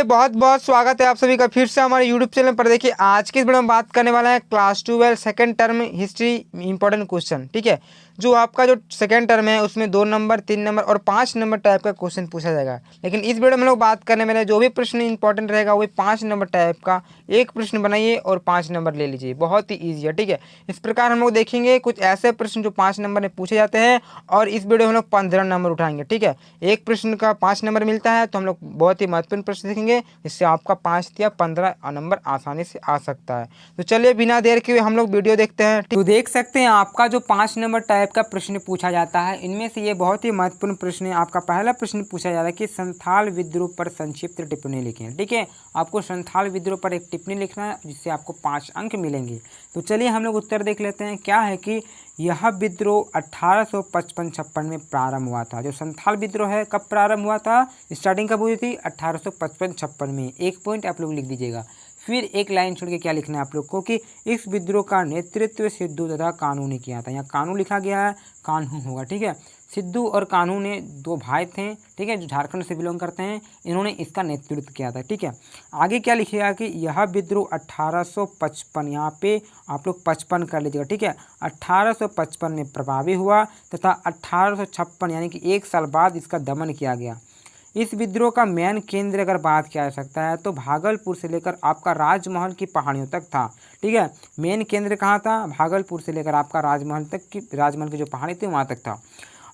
देखिए बहुत बहुत स्वागत है आप सभी का फिर से हमारे यूट्यूब चैनल पर। देखिए आज की इस वीडियो में बात करने वाला है class 12 second term history important question. ठीक है, जो आपका जो सेकंड टर्म है उसमें 2 नंबर 3 नंबर और 5 नंबर टाइप का क्वेश्चन पूछा जाएगा। लेकिन इस वीडियो में हम लोग बात करने वाले जो भी प्रश्न इंपॉर्टेंट रहेगा वही 5 नंबर टाइप का एक प्रश्न बनाइए और 5 नंबर ले लीजिए। बहुत ही ईजी है। ठीक है, इस प्रकार हम लोग देखेंगे कुछ ऐसे प्रश्न जो 5 नंबर में पूछे जाते हैं और इस वीडियो में हम लोग 15 नंबर उठाएंगे। ठीक है, एक प्रश्न का 5 नंबर मिलता है तो हम लोग बहुत ही महत्वपूर्ण प्रश्न देखेंगे जिससे आपका 5 या 15 नंबर आसानी से आ सकता है। तो चलिए बिना देर के हम लोग वीडियो देखते हैं। तो देख सकते हैं आपका जो 5 नंबर टाइप का प्रश्न पूछा जाता है इनमें से ये बहुत ही महत्वपूर्ण प्रश्न है। आपका पहला प्रश्न पूछा जा रहा है कि संथाल विद्रोह पर संक्षिप्त टिप्पणी लिखें। ठीक है, आपको संथाल विद्रोह पर एक टिप्पणी लिखना है जिससे आपको 5 अंक मिलेंगे। तो चलिए हम लोग उत्तर देख लेते हैं। क्या है कि यह विद्रोह 1855-56 में प्रारंभ हुआ था। जो संथाल विद्रोह है कब प्रारंभ हुआ था, स्टार्टिंग कब हुई थी, 1855-56 में। एक पॉइंट आप लोग लिख दीजिएगा। फिर एक लाइन छोड़ के क्या लिखना है आप लोग को कि इस विद्रोह का नेतृत्व सिद्धू तथा कान्हू ने किया था। यहाँ कान्हू लिखा गया है, कान्हू होगा। ठीक है, सिद्धू और कान्हू ने दो भाई थे। ठीक है, जो झारखंड से बिलोंग करते हैं, इन्होंने इसका नेतृत्व किया था। ठीक है, आगे क्या लिखिएगा कि यह विद्रोह 1855, यहाँ पे आप लोग 55 कर लीजिएगा। ठीक है, 1855 में प्रभावी हुआ तथा 1856 यानी कि 1 साल बाद इसका दमन किया गया। इस विद्रोह का मेन केंद्र अगर बात किया जा सकता है तो भागलपुर से लेकर आपका राजमहल की पहाड़ियों तक था। ठीक है, मेन केंद्र कहाँ था, भागलपुर से लेकर आपका राजमहल तक की, राजमहल की जो पहाड़ी थी वहाँ तक था।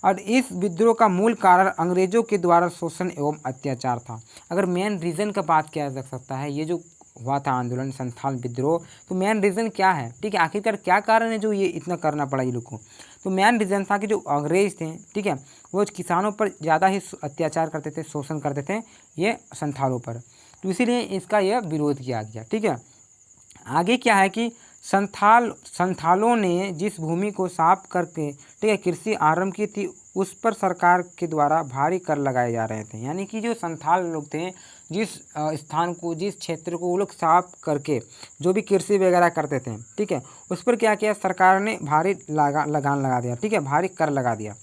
और इस विद्रोह का मूल कारण अंग्रेजों के द्वारा शोषण एवं अत्याचार था। अगर मेन रीज़न का बात किया जा सकता है ये जो हुआ था आंदोलन संथाल विद्रोह, तो मेन रीज़न क्या है। ठीक है, आखिरकार क्या कारण है जो ये इतना करना पड़ा ये लोग को। तो मेन रीज़न था कि जो अंग्रेज थे, ठीक है, वो किसानों पर ज़्यादा ही अत्याचार करते थे, शोषण करते थे ये संथालों पर। तो इसीलिए इसका यह विरोध किया गया। ठीक है, आगे क्या है कि संथालों ने जिस भूमि को साफ करके, ठीक है, कृषि आरंभ की थी उस पर सरकार के द्वारा भारी कर लगाए जा रहे थे। यानी कि जो संथाल लोग थे, जिस स्थान को, जिस क्षेत्र को वो लोग साफ करके जो भी कृषि वगैरह करते थे, ठीक है, उस पर क्या किया सरकार ने भारी लगान लगा दिया। ठीक है, भारी कर लगा दिया।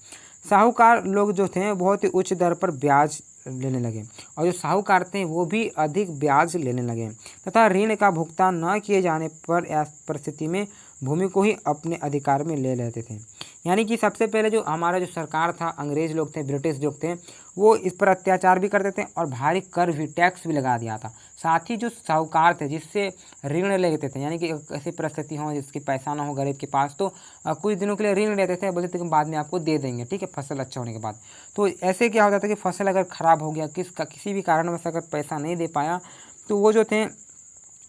साहूकार लोग जो थे बहुत ही उच्च दर पर ब्याज लेने लगे और जो साहूकार थे वो भी अधिक ब्याज लेने लगे तथा ऋण का भुगतान न किए जाने पर इस परिस्थिति में भूमि को ही अपने अधिकार में ले लेते थे। यानी कि सबसे पहले जो हमारा जो सरकार था, अंग्रेज लोग थे, ब्रिटिश लोग थे, वो इस पर अत्याचार भी करते थे और भारी कर भी, टैक्स भी लगा दिया था। साथ ही जो साहूकार थे जिससे ऋण लेते थे, यानी कि ऐसी परिस्थिति हो जिसकी पैसा ना हो गरीब के पास, तो कुछ दिनों के लिए ऋण लेते थे, बोलते थे कि बाद में आपको दे देंगे। ठीक है, फसल अच्छा होने के बाद। तो ऐसे क्या होता था कि फसल अगर ख़राब हो गया, किसी भी कारणवश अगर पैसा नहीं दे पाया, तो वो जो थे,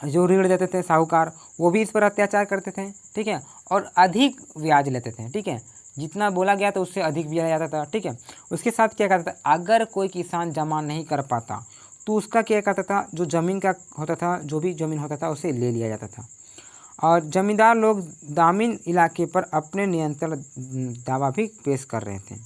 जो ऋण देते थे साहूकार, वो भी इस पर अत्याचार करते थे। ठीक है, और अधिक ब्याज लेते थे। ठीक है, जितना बोला गया था उससे अधिक ब्याज जाता था। ठीक है, उसके साथ क्या करता था, अगर कोई किसान जमा नहीं कर पाता तो उसका क्या करता था, जो ज़मीन का होता था, जो भी ज़मीन होता था उसे ले लिया जाता था। और जमींदार लोग दामिन इलाके पर अपने नियंत्रण दावा भी पेश कर रहे थे।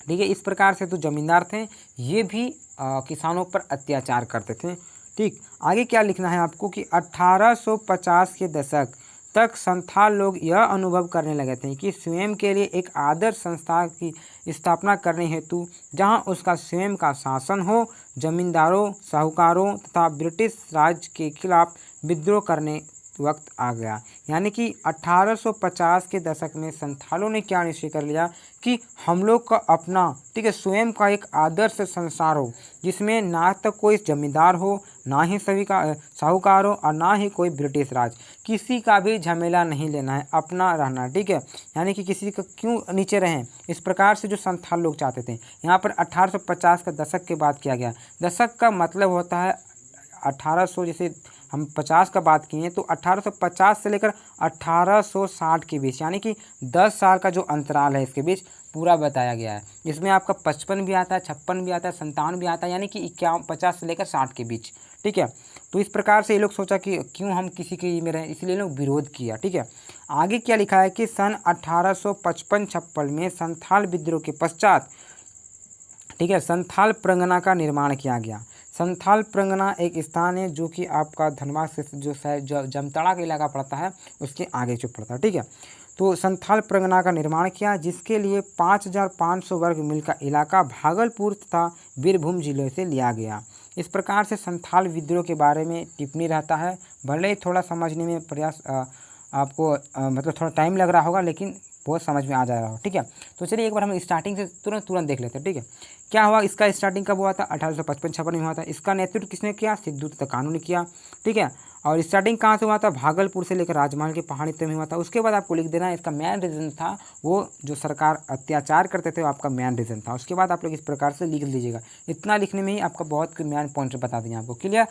ठीक है, इस प्रकार से तो जमींदार थे ये भी किसानों पर अत्याचार करते थे। ठीक, आगे क्या लिखना है आपको कि 1850 के दशक तक संथाल लोग यह अनुभव करने लगे थे कि स्वयं के लिए एक आदर्श संस्था की स्थापना करने हेतु जहां उसका स्वयं का शासन हो, जमींदारों, साहूकारों तथा ब्रिटिश राज के खिलाफ विद्रोह करने वक्त आ गया। यानी कि 1850 के दशक में संथालों ने क्या निश्चय कर लिया कि हम लोग का अपना, ठीक है, स्वयं का एक आदर्श संसार हो जिसमें ना तो कोई जमींदार हो, ना ही सभी का साहूकार हो और ना ही कोई ब्रिटिश राज, किसी का भी झमेला नहीं लेना है, अपना रहना। ठीक है, यानी कि किसी का क्यों नीचे रहें, इस प्रकार से जो संथाल लोग चाहते थे। यहाँ पर 1850 का दशक के बाद किया गया। दशक का मतलब होता है 1800, जैसे हम 50 का बात किए तो 1850 से लेकर 1860 के बीच, यानी कि 10 साल का जो अंतराल है इसके बीच पूरा बताया गया है। इसमें आपका 55 भी आता है, 56 भी आता है, 57 भी आता है, यानी कि 50 से लेकर 60 के बीच। ठीक है, तो इस प्रकार से ये लोग सोचा कि क्यों हम किसी के में रहें, इसलिए लोग विरोध किया। ठीक है, आगे क्या लिखा है कि सन 1855-56 में संथाल विद्रोह के पश्चात, ठीक है, संथाल परगना का निर्माण किया गया। संथाल परगना एक स्थान है जो कि आपका धनबाद से जो जामताड़ा का इलाका पड़ता है उसके आगे जो पड़ता है। ठीक है, तो संथाल परगना का निर्माण किया जिसके लिए 5500 वर्ग मील का इलाका भागलपुर तथा बीरभूम जिले से लिया गया। इस प्रकार से संथाल विद्रोह के बारे में टिप्पणी रहता है। भले ही थोड़ा समझने में प्रयास आपको मतलब थोड़ा टाइम लग रहा होगा, लेकिन बहुत समझ में आ जा रहा हो। ठीक है, तो चलिए एक बार हम स्टार्टिंग से तुरंत देख लेते हैं। ठीक है, क्या हुआ, इसका स्टार्टिंग कब हुआ था? 1855-56 में हुआ था। इसका नेतृत्व किसने किया? सिद्धू तथा कानू ने किया। ठीक है, और स्टार्टिंग कहाँ से हुआ था? भागलपुर से लेकर राजमहल के पहाड़ी तक में हुआ था। उसके बाद आपको लिख देना है इसका मेन रीज़न था वो जो सरकार अत्याचार करते थे, वो आपका मेन रीज़न था। उसके बाद आप लोग इस प्रकार से लिख लीजिएगा। इतना लिखने में ही आपका बहुत मेन पॉइंट बता देंगे आपको। क्लियर?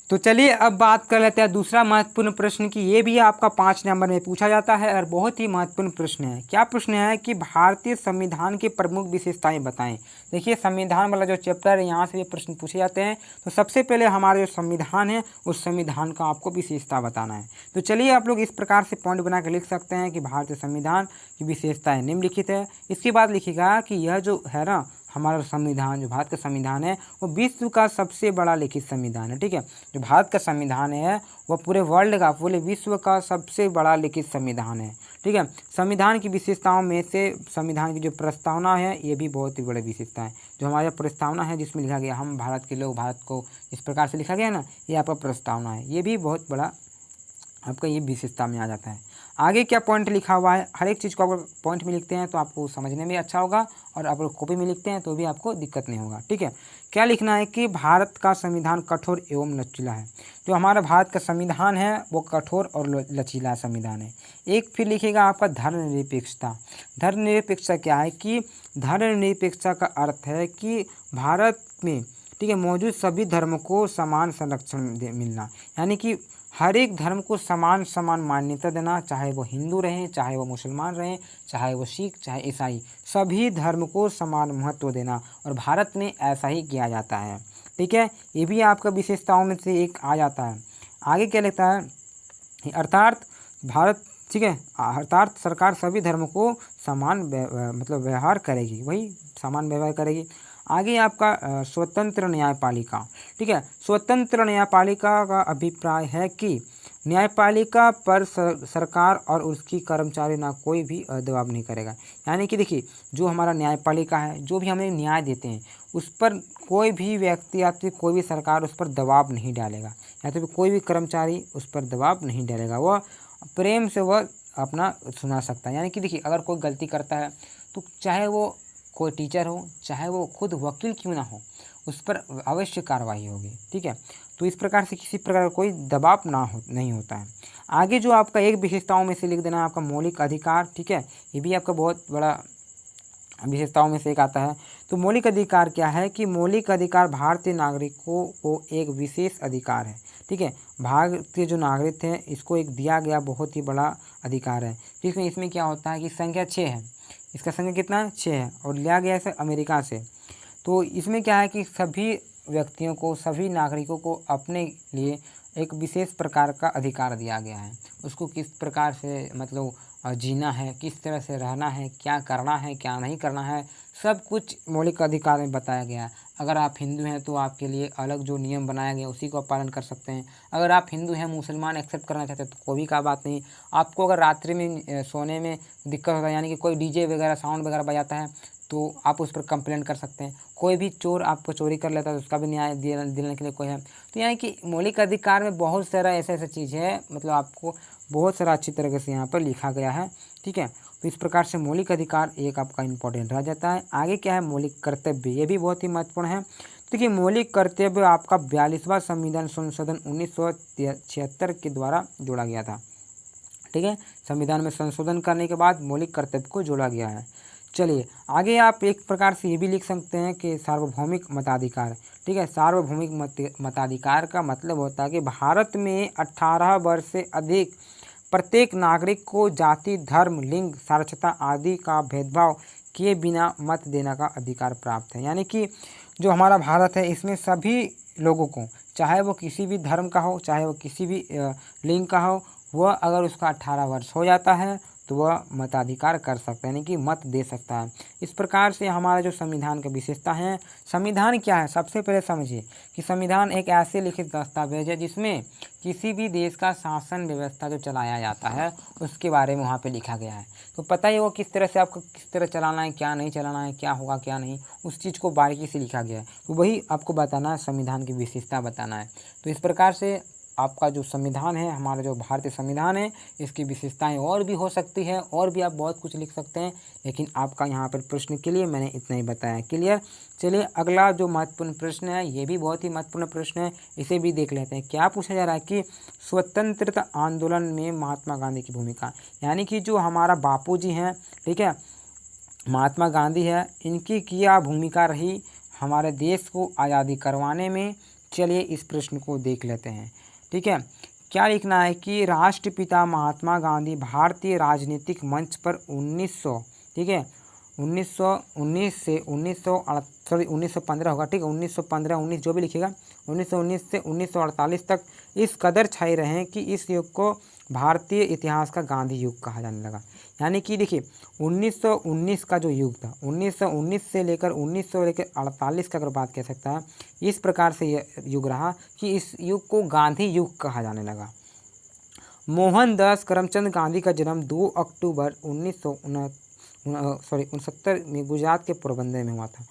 तो चलिए अब बात कर लेते हैं दूसरा महत्वपूर्ण प्रश्न की। ये भी आपका 5 नंबर में पूछा जाता है और बहुत ही महत्वपूर्ण प्रश्न है। क्या प्रश्न है कि भारतीय संविधान की प्रमुख विशेषताएं बताएं। देखिए, संविधान वाला जो चैप्टर है यहाँ से ये प्रश्न पूछे जाते हैं। तो सबसे पहले हमारा जो संविधान है उस संविधान का आपको विशेषता बताना है। तो चलिए आप लोग इस प्रकार से पॉइंट बना कर लिख सकते हैं कि भारतीय संविधान की विशेषताएं निम्नलिखित है। इसके बाद लिखिएगा कि यह जो है ना हमारा संविधान, जो भारत का संविधान है वो विश्व का सबसे बड़ा लिखित संविधान है। ठीक है, जो भारत का संविधान है वह पूरे वर्ल्ड का, पूरे विश्व का सबसे बड़ा लिखित संविधान है। ठीक है, संविधान की विशेषताओं में से संविधान की जो प्रस्तावना है ये भी बहुत ही बड़ी विशेषता है। जो हमारा प्रस्तावना है जिसमें लिखा गया हम भारत के लोग, भारत को इस प्रकार से लिखा गया है ना, ये आपका प्रस्तावना है, ये भी बहुत बड़ा आपका ये विशेषता में आ जाता है। आगे क्या पॉइंट लिखा हुआ है, हर एक चीज़ को अगर पॉइंट में लिखते हैं तो आपको समझने में अच्छा होगा, और अगर कॉपी में लिखते हैं तो भी आपको दिक्कत नहीं होगा। ठीक है, क्या लिखना है कि भारत का संविधान कठोर एवं लचीला है। जो हमारा भारत का संविधान है वो कठोर और लचीला संविधान है। एक फिर लिखिएगा आपका धर्मनिरपेक्षता। धर्मनिरपेक्षता क्या है कि धर्मनिरपेक्षता का अर्थ है कि भारत में, ठीक है, मौजूद सभी धर्मों को समान संरक्षण मिलना, यानी कि हर एक धर्म को समान मान्यता देना, चाहे वो हिंदू रहें, चाहे वो मुसलमान रहें, चाहे वो सिख, चाहे ईसाई, सभी धर्म को समान महत्व देना, और भारत में ऐसा ही किया जाता है। ठीक है, ये भी आपका विशेषताओं में से एक आ जाता है। आगे क्या लिखता है, अर्थात भारत, ठीक है, अर्थात सरकार सभी धर्मों को समान मतलब व्यवहार करेगी, वही समान व्यवहार करेगी। आगे आपका स्वतंत्र न्यायपालिका। ठीक है, स्वतंत्र न्यायपालिका का अभिप्राय है कि न्यायपालिका पर सरकार और उसकी कर्मचारी ना कोई भी दबाव नहीं करेगा। यानी कि देखिए, जो हमारा न्यायपालिका है, जो भी हमें न्याय देते हैं, उस पर कोई भी व्यक्ति या फिर कोई भी सरकार उस पर दबाव नहीं डालेगा, या तो कोई भी कर्मचारी उस पर दबाव नहीं डालेगा, वह प्रेम से वह अपना सुना सकता है। यानी कि देखिए, अगर कोई गलती करता है तो चाहे वो कोई टीचर हो, चाहे वो खुद वकील क्यों ना हो, उस पर अवश्य कार्रवाई होगी। ठीक है, तो इस प्रकार से किसी प्रकार का कोई दबाव नहीं होता है। आगे जो आपका एक विशेषताओं में से लिख देना है आपका मौलिक अधिकार। ठीक है, ये भी आपका बहुत बड़ा विशेषताओं में से एक आता है। तो मौलिक अधिकार क्या है कि मौलिक अधिकार भारतीय नागरिकों को एक विशेष अधिकार है। ठीक है, भारतीय जो नागरिक हैं इसको एक दिया गया बहुत ही बड़ा अधिकार है। जिसमें इसमें क्या होता है कि संख्या 6 है, इसका संख्या कितना है, 6 है, और लिया गया है अमेरिका से। तो इसमें क्या है कि सभी व्यक्तियों को, सभी नागरिकों को अपने लिए एक विशेष प्रकार का अधिकार दिया गया है। उसको किस प्रकार से मतलब जीना है, किस तरह से रहना है, क्या करना है, क्या नहीं करना है, सब कुछ मौलिक अधिकार में बताया गया है। अगर आप हिंदू हैं तो आपके लिए अलग जो नियम बनाया गया उसी को आप पालन कर सकते हैं। अगर आप हिंदू हैं, मुसलमान एक्सेप्ट करना चाहते हैं तो कोई भी का बात नहीं। आपको अगर रात्रि में सोने में दिक्कत होता है, यानी कि कोई डीजे वगैरह साउंड वगैरह बजाता है, तो आप उस पर कंप्लेंट कर सकते हैं। कोई भी चोर आपको चोरी कर लेता है तो उसका भी न्याय दिलाने के लिए कोई है। तो यानी कि मौलिक अधिकार में बहुत सारा ऐसा चीज़ है, मतलब आपको बहुत सारा अच्छी तरीके से यहाँ पर लिखा गया है। ठीक है, तो इस प्रकार से मौलिक अधिकार एक आपका इम्पोर्टेंट रह जाता है। आगे क्या है, मौलिक कर्तव्य, ये भी बहुत ही महत्वपूर्ण है। देखिए, मौलिक कर्तव्य आपका 42वां संविधान संशोधन 1976 के द्वारा जोड़ा गया था। ठीक है, संविधान में संशोधन करने के बाद मौलिक कर्तव्य को जोड़ा गया है। चलिए आगे आप एक प्रकार से ये भी लिख सकते हैं कि सार्वभौमिक मताधिकार। ठीक है, सार्वभौमिक मताधिकार का मतलब होता है कि भारत में 18 वर्ष से अधिक प्रत्येक नागरिक को जाति, धर्म, लिंग, साक्षरता आदि का भेदभाव किए बिना मत देने का अधिकार प्राप्त है। यानी कि जो हमारा भारत है इसमें सभी लोगों को, चाहे वो किसी भी धर्म का हो, चाहे वो किसी भी लिंग का हो, वह अगर उसका 18 वर्ष हो जाता है तो तो वह मताधिकार कर सकता है, यानी कि मत दे सकता है। इस प्रकार से हमारा जो संविधान का विशेषता है, संविधान क्या है सबसे पहले समझिए कि संविधान एक ऐसे लिखित दस्तावेज है जिसमें किसी भी देश का शासन व्यवस्था जो चलाया जाता है उसके बारे में वहाँ पे लिखा गया है। तो पता ही वो किस तरह से आपको किस तरह चलाना है, क्या नहीं चलाना है, क्या होगा क्या नहीं, उस चीज़ को बारीकी से लिखा गया है। तो वही आपको बताना है, संविधान की विशेषता बताना है। तो इस प्रकार से आपका जो संविधान है, हमारा जो भारतीय संविधान है, इसकी विशेषताएं और भी हो सकती है, और भी आप बहुत कुछ लिख सकते हैं, लेकिन आपका यहाँ पर प्रश्न के लिए मैंने इतना ही बताया। क्लियर। चलिए अगला जो महत्वपूर्ण प्रश्न है, ये भी बहुत ही महत्वपूर्ण प्रश्न है, इसे भी देख लेते हैं। क्या पूछा जा रहा है कि स्वतंत्रता आंदोलन में महात्मा गांधी की भूमिका, यानी कि जो हमारा बापू जी हैं, ठीक है, महात्मा गांधी है, इनकी क्या भूमिका रही हमारे देश को आज़ादी करवाने में। चलिए इस प्रश्न को देख लेते हैं। ठीक है, क्या लिखना है कि राष्ट्रपिता महात्मा गांधी भारतीय राजनीतिक मंच पर 1900, ठीक है, 1919 से 1915 होगा, ठीक है, 1915 19 जो भी लिखेगा, 1919 से 1948 तक इस कदर छाए रहे कि इस युग को भारतीय इतिहास का गांधी युग कहा जाने लगा। यानी कि देखिए 1919 का जो युग था, 1919 से लेकर 1948 का अगर बात कर सकता है, इस प्रकार से यह युग रहा कि इस युग को गांधी युग कहा जाने लगा। मोहनदास करमचंद गांधी का जन्म 2 अक्टूबर 1969 में गुजरात के पोरबंदर में हुआ था।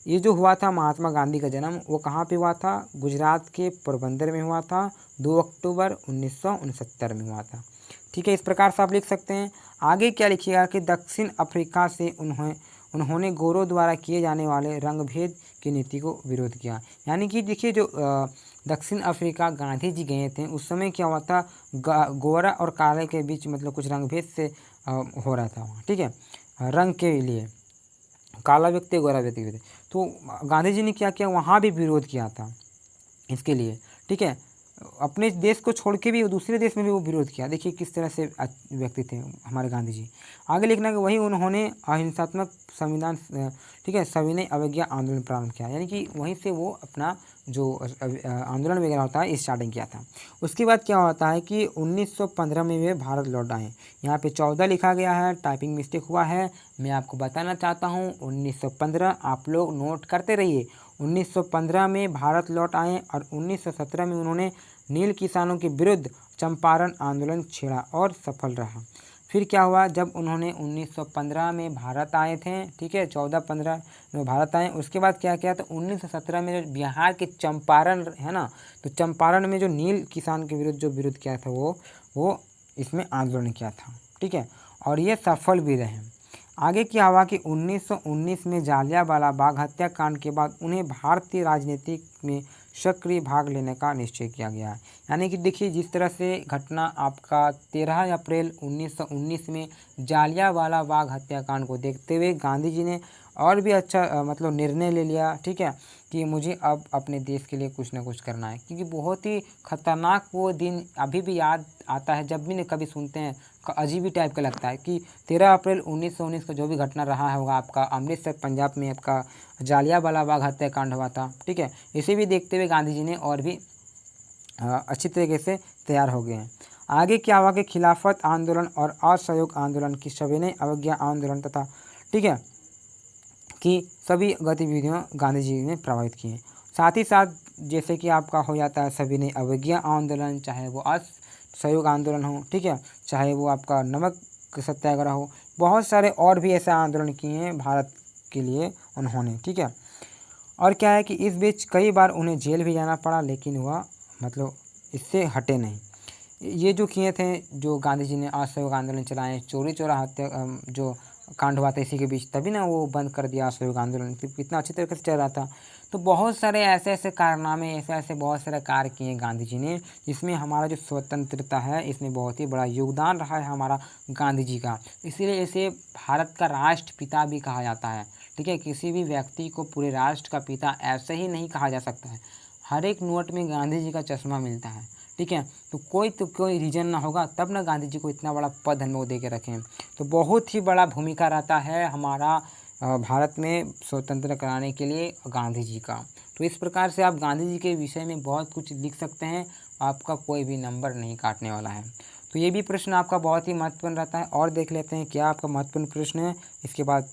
ये जो हुआ था महात्मा गांधी का जन्म, वो कहाँ पे हुआ था? गुजरात के पोरबंदर में हुआ था, 2 अक्टूबर 1969 में हुआ था। ठीक है, इस प्रकार से आप लिख सकते हैं। आगे क्या लिखिएगा कि दक्षिण अफ्रीका से उन्होंने गोरों द्वारा किए जाने वाले रंगभेद की नीति को विरोध किया। यानी कि देखिए जो दक्षिण अफ्रीका गांधी जी गए थे, उस समय क्या हुआ था, गोरा और काले के बीच मतलब कुछ रंगभेद से हो रहा था वहाँ, ठीक है, रंग के लिए, काला व्यक्ति गोरा व्यक्ति थे। तो गांधी जी ने क्या किया, वहाँ भी विरोध किया था इसके लिए, ठीक है, अपने देश को छोड़ के भी दूसरे देश में भी वो विरोध किया। देखिए किस तरह से व्यक्ति थे हमारे गांधी जी। आगे लिखना कि वहीं उन्होंने अहिंसात्मक संविधान, ठीक है, सविनय अवज्ञा आंदोलन प्रारंभ किया। यानी कि वहीं से वो अपना जो आंदोलन वगैरह होता है स्टार्टिंग किया था। उसके बाद क्या होता है कि 1915 में वे भारत लौट आए। यहाँ पे 14 लिखा गया है, टाइपिंग मिस्टेक हुआ है, मैं आपको बताना चाहता हूँ 1915, आप लोग नोट करते रहिए। 1915 में भारत लौट आए और 1917 में उन्होंने नील किसानों के विरुद्ध चंपारण आंदोलन छेड़ा और सफल रहा। फिर क्या हुआ, जब उन्होंने 1915 में भारत आए थे, ठीक है, 14-15 में भारत आए, उसके बाद क्या किया, तो 1917 में जो बिहार के चंपारण है ना, तो चंपारण में जो नील किसान के विरुद्ध जो विरोध किया था वो इसमें आंदोलन किया था, ठीक है, और ये सफल भी रहे। आगे क्या हुआ कि 1919 में जालियांवाला बाग हत्याकांड के बाद उन्हें भारतीय राजनीति में सक्रिय भाग लेने का निश्चय किया गया है। यानी कि देखिए जिस तरह से घटना आपका 13 अप्रैल 1919 में जालियांवाला बाग हत्याकांड को देखते हुए गांधी जी ने और भी अच्छा मतलब निर्णय ले लिया, ठीक है, कि मुझे अब अपने देश के लिए कुछ ना कुछ करना है, क्योंकि बहुत ही खतरनाक वो दिन अभी भी याद आता है। जब भी कभी सुनते हैं अजीब ही टाइप का लगता है कि 13 अप्रैल 1919 का जो भी घटना रहा होगा आपका अमृतसर पंजाब में आपका जालियांवाला बाग हत्याकांड हुआ था, ठीक है, इसे भी देखते हुए गांधी जी ने और भी अच्छी तरीके से तैयार हो गए हैं। आगे क्या हुआ कि खिलाफत आंदोलन और असहयोग आंदोलन की सविनय अवज्ञा आंदोलन तथा, ठीक है, कि सभी गतिविधियां गांधी जी ने प्रभावित की हैं। साथ ही साथ जैसे कि आपका हो जाता है सविनय अवज्ञा आंदोलन, चाहे वो असहयोग आंदोलन हो, ठीक है, चाहे वो आपका नमक सत्याग्रह हो, बहुत सारे और भी ऐसे आंदोलन किए हैं भारत के लिए उन्होंने, ठीक है। और क्या है कि इस बीच कई बार उन्हें जेल भी जाना पड़ा, लेकिन वह मतलब इससे हटे नहीं। ये जो किए थे, जो गांधी जी ने असहयोग आंदोलन चलाए, चोरी चोरा हत्या जो कांड हुआ था इसी के बीच, तभी ना वो बंद कर दिया असहयोग आंदोलन, कितना अच्छी तरीके से चल रहा था। तो बहुत सारे ऐसे ऐसे कारनामे, ऐसे बहुत सारे कार्य किए गांधी जी ने, जिसमें हमारा जो स्वतंत्रता है इसमें बहुत ही बड़ा योगदान रहा है हमारा गांधी जी का। इसीलिए इसे भारत का राष्ट्रपिता भी कहा जाता है, ठीक है। किसी भी व्यक्ति को पूरे राष्ट्र का पिता ऐसे ही नहीं कहा जा सकता है, हर एक नोट में गांधी जी का चश्मा मिलता है, ठीक है। तो कोई रीज़न ना होगा तब ना गांधी जी को इतना बड़ा पद हम लोग दे के रखें। तो बहुत ही बड़ा भूमिका रहता है हमारा भारत में स्वतंत्र कराने के लिए गांधी जी का। तो इस प्रकार से आप गांधी जी के विषय में बहुत कुछ लिख सकते हैं, आपका कोई भी नंबर नहीं काटने वाला है। तो ये भी प्रश्न आपका बहुत ही महत्वपूर्ण रहता है। और देख लेते हैं क्या आपका महत्वपूर्ण प्रश्न है। इसके बाद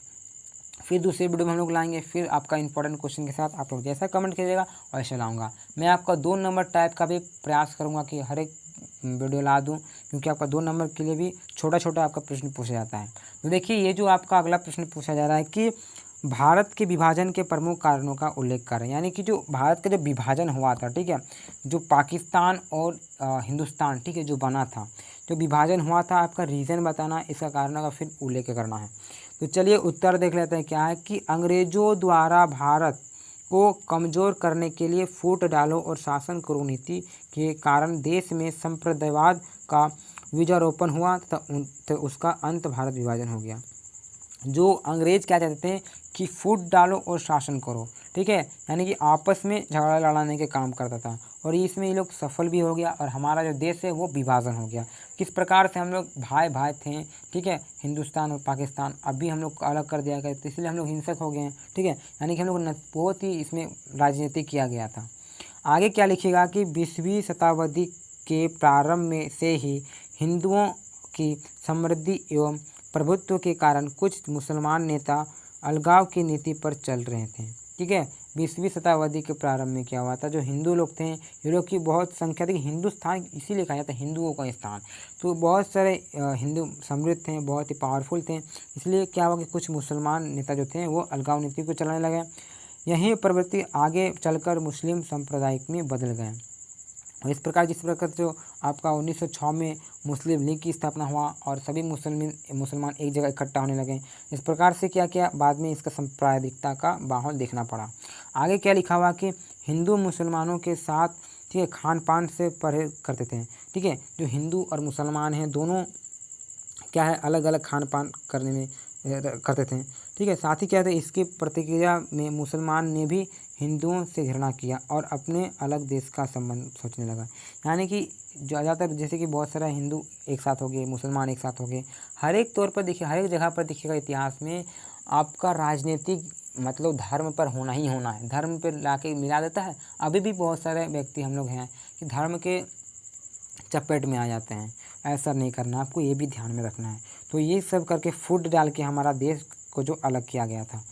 फिर दूसरे वीडियो में हम लोग लाएंगे, फिर आपका इंपॉर्टेंट क्वेश्चन के साथ आप लोग जैसा कमेंट कीजिएगा वैसे लाऊंगा। मैं आपका 2 नंबर टाइप का भी प्रयास करूंगा कि हर एक वीडियो ला दूं, क्योंकि आपका 2 नंबर के लिए भी छोटा छोटा आपका प्रश्न पूछा जाता है। तो देखिए ये जो आपका अगला प्रश्न पूछा जा रहा है कि भारत के विभाजन के प्रमुख कारणों का उल्लेख करें। यानी कि जो भारत का जो विभाजन हुआ था, ठीक है, जो पाकिस्तान और हिंदुस्तान, ठीक है, जो बना था, जो विभाजन हुआ था, आपका रीज़न बताना, इसका कारणों का फिर उल्लेख करना है। तो चलिए उत्तर देख लेते हैं क्या है कि अंग्रेजों द्वारा भारत को कमज़ोर करने के लिए फूट डालो और शासन करो नीति के कारण देश में संप्रदायवाद का बीजारोपण हुआ तो उसका अंत भारत विभाजन हो गया। जो अंग्रेज क्या चाहते थे कि फूट डालो और शासन करो, ठीक है, यानी कि आपस में झगड़ा लड़ाने के काम करता था, और इसमें ये लोग सफल भी हो गया और हमारा जो देश है वो विभाजन हो गया। किस प्रकार से हम लोग भाई भाई थे, ठीक है, हिंदुस्तान और पाकिस्तान, अभी हम लोग को अलग कर दिया गया, तो इसलिए हम लोग हिंसक हो गए हैं, ठीक है, यानी कि हम लोग बहुत ही इसमें राजनीति किया गया था। आगे क्या लिखिएगा कि 20वीं शताब्दी के प्रारंभ में से ही हिंदुओं की समृद्धि एवं प्रभुत्व के कारण कुछ मुसलमान नेता अलगाव की नीति पर चल रहे थे, ठीक है। 20वीं शताब्दी के प्रारंभ में क्या हुआ था, जो हिंदू लोग थे, ये लोग की बहुत संख्या थी। हिंदुस्तान इसीलिए कहा जाता है हिंदुओं का स्थान, तो बहुत सारे हिंदू समृद्ध थे, बहुत ही पावरफुल थे, इसलिए क्या हुआ कि कुछ मुसलमान नेता जो थे वो अलगाव नीति को चलाने लगे। यही प्रवृत्ति आगे चलकर मुस्लिम संप्रदाय में बदल गए। और इस प्रकार जिस प्रकार जो आपका 1906 में मुस्लिम लीग की स्थापना हुआ और सभी मुसलमान एक जगह इकट्ठा होने लगे, इस प्रकार से क्या किया, बाद में इसका सांप्रदायिकता का माहौल देखना पड़ा। आगे क्या लिखा हुआ कि हिंदू मुसलमानों के साथ, ठीक है, खान पान से परहेज करते थे, ठीक है, जो हिंदू और मुसलमान हैं दोनों क्या है अलग अलग खान पान करने में करते थे, ठीक है। साथ ही क्या थे, इसकी प्रतिक्रिया में मुसलमान ने भी हिंदुओं से घृणा किया और अपने अलग देश का संबंध सोचने लगा। यानी कि ज़्यादातर जैसे कि बहुत सारा हिंदू एक साथ हो गए, मुसलमान एक साथ हो गए, हर एक तौर पर देखिए, हर एक जगह पर देखिएगा इतिहास में आपका राजनीतिक मतलब धर्म पर होना ही होना है, धर्म पर लाके मिला देता है। अभी भी बहुत सारे व्यक्ति हम लोग हैं कि धर्म के चपेट में आ जाते हैं, ऐसा नहीं करना, आपको ये भी ध्यान में रखना है। तो ये सब करके फूट डाल के हमारा देश को जो अलग किया गया था,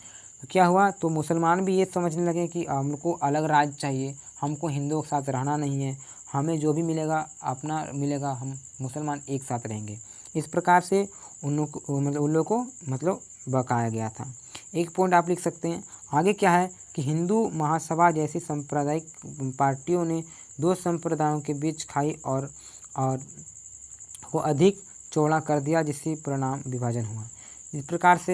तो क्या हुआ, तो मुसलमान भी ये समझने लगे कि हमको अलग राज्य चाहिए, हमको हिंदुओं के साथ रहना नहीं है, हमें जो भी मिलेगा अपना मिलेगा, हम मुसलमान एक साथ रहेंगे। इस प्रकार से उन लोगों को मतलब बकाया गया था। एक पॉइंट आप लिख सकते हैं। आगे क्या है कि हिंदू महासभा जैसी सांप्रदायिक पार्टियों ने दो संप्रदायों के बीच खाई और को अधिक चौड़ा कर दिया, जिससे परिणाम विभाजन हुआ। इस प्रकार से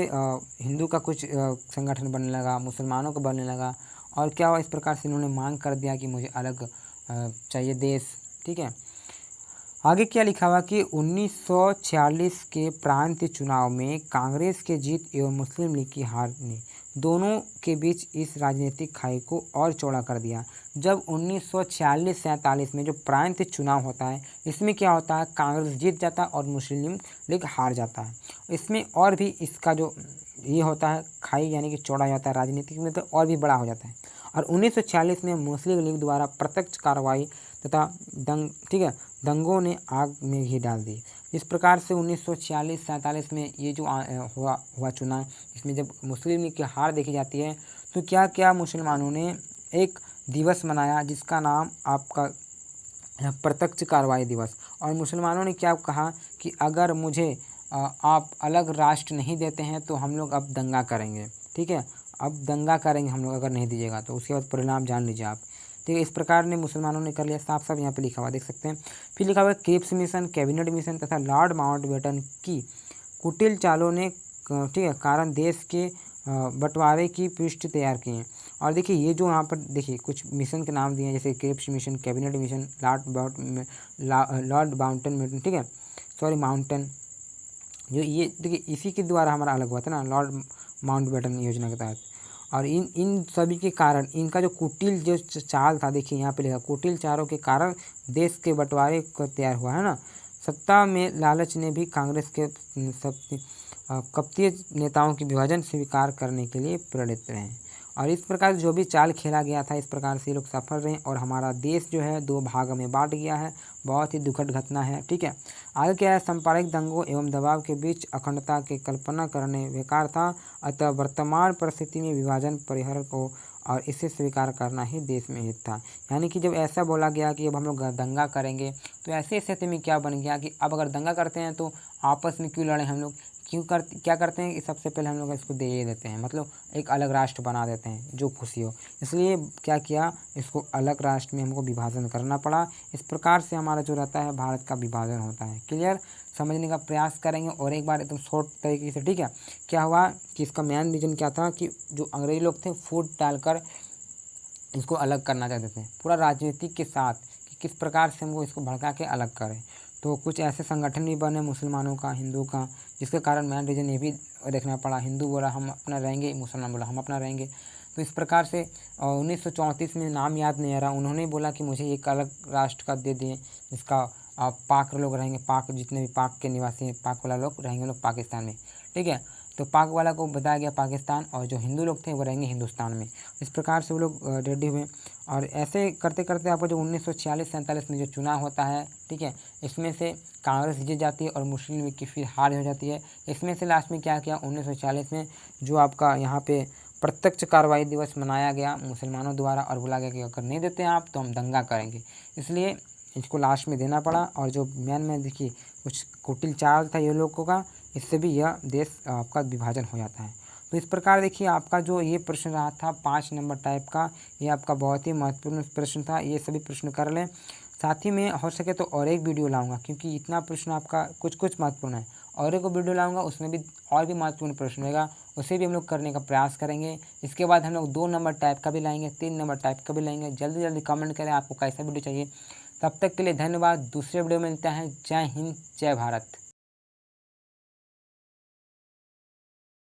हिंदू का कुछ संगठन बनने लगा, मुसलमानों का बनने लगा, और क्या हुआ, इस प्रकार से इन्होंने मांग कर दिया कि मुझे अलग चाहिए देश, ठीक है। आगे क्या लिखा हुआ कि 1946 के प्रांतीय चुनाव में कांग्रेस के जीत एवं मुस्लिम लीग की हार ने दोनों के बीच इस राजनीतिक खाई को और चौड़ा कर दिया। जब 1946-47 में जो प्रांतीय चुनाव होता है, इसमें क्या होता है, कांग्रेस जीत जाता है और मुस्लिम लीग हार जाता है। इसमें और भी इसका जो ये होता है खाई यानी कि चौड़ा जाता है राजनीतिक में, तो और भी बड़ा हो जाता है। और 1946 में मुस्लिम लीग द्वारा प्रत्यक्ष कार्रवाई तथा ठीक है, दंगों ने आग में घी डाल दी। इस प्रकार से 1946-47 में ये जो हुआ चुनाव, इसमें जब मुस्लिम लीग की हार देखी जाती है, तो क्या क्या मुसलमानों ने एक दिवस मनाया जिसका नाम आपका प्रत्यक्ष कार्रवाई दिवस। और मुसलमानों ने क्या कहा कि अगर मुझे आप अलग राष्ट्र नहीं देते हैं तो हम लोग अब दंगा करेंगे, ठीक है, अब दंगा करेंगे हम लोग अगर नहीं दीजिएगा तो। उसके बाद परिणाम जान लीजिए आप, ठीक है। इस प्रकार ने मुसलमानों ने कर लिया, साफ साफ यहाँ पे लिखा हुआ देख सकते हैं। फिर लिखा हुआ है क्रिप्स मिशन, कैबिनेट मिशन तथा लॉर्ड माउंटबेटन की कुटिल चालों ने, ठीक है, कारण देश के बंटवारे की पृष्ठ तैयार किए। और देखिए ये जो यहाँ पर देखिए कुछ मिशन के नाम दिए हैं, जैसे Cripps mission, cabinet mission, Lord Mountbatten, ठीक है, सॉरी माउंटन, जो ये देखिए इसी के द्वारा हमारा अलग हुआ था ना, लॉर्ड माउंटबेटन योजना के तहत। और इन सभी के कारण इनका जो कुटिल जो चाल था, देखिए यहाँ पे लिखा, कुटिल चालों के कारण देश के बंटवारे को तैयार हुआ है ना। सत्ता में लालच ने भी कांग्रेस के कपटीय नेताओं की विभाजन स्वीकार करने के लिए प्रेरित रहे। और इस प्रकार जो भी चाल खेला गया था, इस प्रकार से ये लोग सफल रहे और हमारा देश जो है 2 भाग में बांट गया है। बहुत ही दुखद घटना है, ठीक है। आगे क्या है, सांप्रदायिक दंगों एवं दबाव के बीच अखंडता की कल्पना करने बेकार था, अतः वर्तमान परिस्थिति में विभाजन परिहार को और इसे स्वीकार करना ही देश में हित था। यानी कि जब ऐसा बोला गया कि अब हम लोग दंगा करेंगे, तो ऐसे स्थिति में क्या बन गया कि अब अगर दंगा करते हैं तो आपस में क्यों लड़े हम लोग, क्या करते हैं कि सबसे पहले हम लोग इसको दे ही देते हैं, मतलब एक अलग राष्ट्र बना देते हैं जो खुशी हो। इसलिए क्या किया, इसको अलग राष्ट्र में हमको विभाजन करना पड़ा। इस प्रकार से हमारा जो रहता है भारत का विभाजन होता है। क्लियर, समझने का प्रयास करेंगे और एक बार एकदम शॉर्ट तरीके से, ठीक है। क्या हुआ कि इसका मेन रीज़न क्या था कि जो अंग्रेजी लोग थे फूट डालकर इसको अलग करना चाहते थे, पूरा राजनीति के साथ कि किस प्रकार से हमको इसको भड़का के अलग करें। तो कुछ ऐसे संगठन भी बने मुसलमानों का, हिंदू का, जिसके कारण मेन रीज़न ये भी देखना पड़ा। हिंदू बोला हम अपना रहेंगे, मुसलमान बोला हम अपना रहेंगे। तो इस प्रकार से 1934 में, नाम याद नहीं आ रहा, उन्होंने बोला कि मुझे एक अलग राष्ट्र का दे दें जिसका पाक लोग रहेंगे, पाक जितने भी पाक के निवासी हैं, पाक वाला लोग रहेंगे लोग पाकिस्तान में, ठीक है। तो पाक वाला को बताया गया पाकिस्तान और जो हिंदू लोग थे वो रहेंगे हिंदुस्तान में। इस प्रकार से वो लोग रेडी हुए और ऐसे करते करते आपको जो 1946-47 में जो चुनाव होता है, ठीक है, इसमें से कांग्रेस जीत जाती है और मुस्लिम लीग की फिर हार हो जाती है। इसमें से लास्ट में क्या किया, 1940 में जो आपका यहाँ पे प्रत्यक्ष कार्रवाई दिवस मनाया गया मुसलमानों द्वारा और बोला गया कि अगर नहीं देते हैं आप तो हम दंगा करेंगे, इसलिए इसको लास्ट में देना पड़ा। और जो मेन में देखिए कुछ कुटिल चाल था ये लोगों का, इससे भी यह देश आपका विभाजन हो जाता है। तो इस प्रकार देखिए आपका जो ये प्रश्न रहा था 5 नंबर टाइप का, ये आपका बहुत ही महत्वपूर्ण प्रश्न था। ये सभी प्रश्न कर लें, साथ ही में हो सके तो और एक वीडियो लाऊंगा क्योंकि इतना प्रश्न आपका कुछ महत्वपूर्ण है। और एक वीडियो लाऊंगा उसमें भी और भी महत्वपूर्ण प्रश्न होगा, उसे भी हम लोग करने का प्रयास करेंगे। इसके बाद हम लोग 2 नंबर टाइप का भी लाएंगे, 3 नंबर टाइप का भी लाएंगे। जल्दी जल्दी कमेंट करें आपको कैसा वीडियो चाहिए। तब तक के लिए धन्यवाद, दूसरे वीडियो में मिलते हैं। जय हिंद, जय भारत।